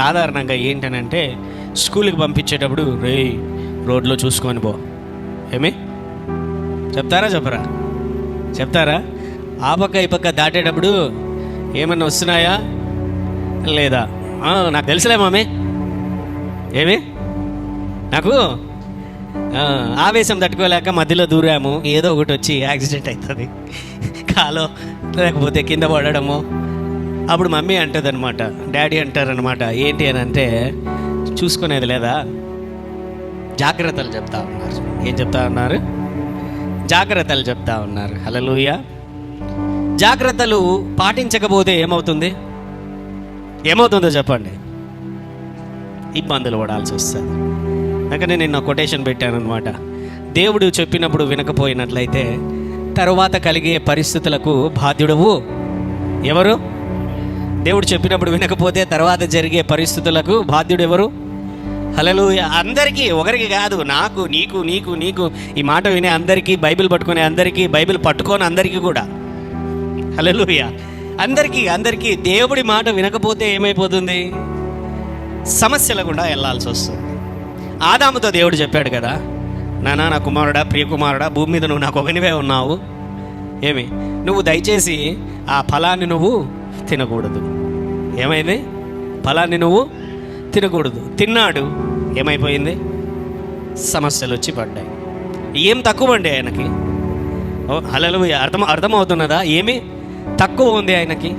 సాధారణంగా ఏంటనంటే స్కూల్కి పంపించేటప్పుడు రోడ్లో చూసుకొని పో, ఏమి చెప్తారా చెప్పరా? చెప్తారా? ఆ పక్క ఈ పక్క దాటేటప్పుడు ఏమన్నా వస్తున్నాయా లేదా? నాకు తెలుసులే మామే, ఏమి నాకు ఆవేశం తట్టుకోలేక మధ్యలో దూరాము, ఏదో ఒకటి వచ్చి యాక్సిడెంట్ అవుతుంది, కాలో లేకపోతే కింద పడడము. అప్పుడు మమ్మీ అంటుంది అనమాట, డాడీ అంటారనమాట, ఏంటి అని అంటే చూసుకునేది లేదా, జాగ్రత్తలు చెప్తా ఉన్నారు. ఏం చెప్తా ఉన్నారు? జాగ్రత్తలు చెప్తా ఉన్నారు. హల్లెలూయా. జాగ్రత్తలు పాటించకపోతే ఏమవుతుందో చెప్పండి? ఇబ్బందులు పడాల్సి వస్తుంది. అందుకని నేను కొటేషన్ పెట్టాను అనమాట, దేవుడు చెప్పినప్పుడు వినకపోయినట్లయితే తరువాత కలిగే పరిస్థితులకు బాధ్యుడవు ఎవరు? దేవుడు చెప్పినప్పుడు వినకపోతే తర్వాత జరిగే పరిస్థితులకు బాధ్యుడు ఎవరు? హల్లెలూయా. అందరికీ, ఒకరికి కాదు, నాకు, నీకు, నీకు, నీకు, ఈ మాట వినే అందరికీ, బైబిల్ పట్టుకునే అందరికీ, బైబిల్ పట్టుకోని అందరికీ కూడా. హల్లెలూయా. అందరికీ దేవుడి మాట వినకపోతే ఏమైపోతుంది? సమస్యల గుండా వెళ్ళాల్సి వస్తుంది. ఆదాముతో దేవుడు చెప్పాడు కదా, నా కుమారుడా, ప్రియకుమారుడా, భూమి మీద నువ్వు నాకు ఒకనివే ఉన్నావు, ఏమి నువ్వు దయచేసి ఆ ఫలాన్ని నువ్వు తినకూడదు. ఏమైంది? ఫలాన్ని నువ్వు తినకూడదు. తిన్నాడు, ఏమైపోయింది? సమస్యలు వచ్చి పడ్డాయి. ఏం తక్కువ అండి ఆయనకి? హల్లెలూయా. అర్థమవుతున్నదా? ఏమి తక్కువ ఉంది ఆయనకి?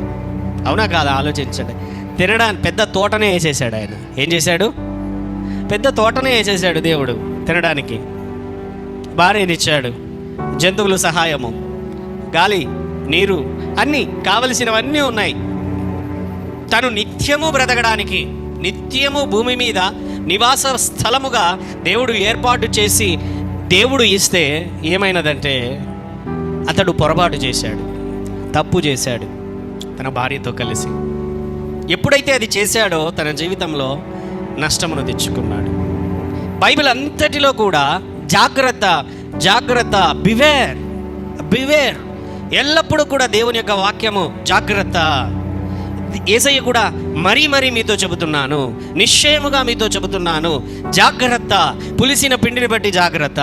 అవునా కాదా? ఆలోచించండి. తినడానికి పెద్ద తోటనే వేసేసాడు ఆయన. ఏం చేశాడు? పెద్ద తోటనే వేసేసాడు దేవుడు. తినడానికి భార్యనిచ్చాడు, జంతువులు సహాయము, గాలి, నీరు, అన్నీ కావలసినవన్నీ ఉన్నాయి. తను నిత్యము బ్రతకడానికి, నిత్యము భూమి మీద నివాస స్థలముగా దేవుడు ఏర్పాటు చేసి దేవుడు ఇస్తే ఏమైనదంటే అతడు పొరపాటు చేశాడు, తప్పు చేశాడు తన భార్యతో కలిసి. ఎప్పుడైతే అది చేశాడో తన జీవితంలో నష్టమును తెచ్చుకున్నాడు. బైబిల్ అంతటిలో కూడా జాగ్రత్త, జాగ్రత్త, బివేర్. ఎల్లప్పుడూ కూడా దేవుని యొక్క వాక్యము జాగ్రత్త. యేసయ్య కూడా మరీ మీతో చెబుతున్నాను, నిశ్చయముగా మీతో చెబుతున్నాను, జాగ్రత్త. పులిసిన పిండిని బట్టి జాగ్రత్త.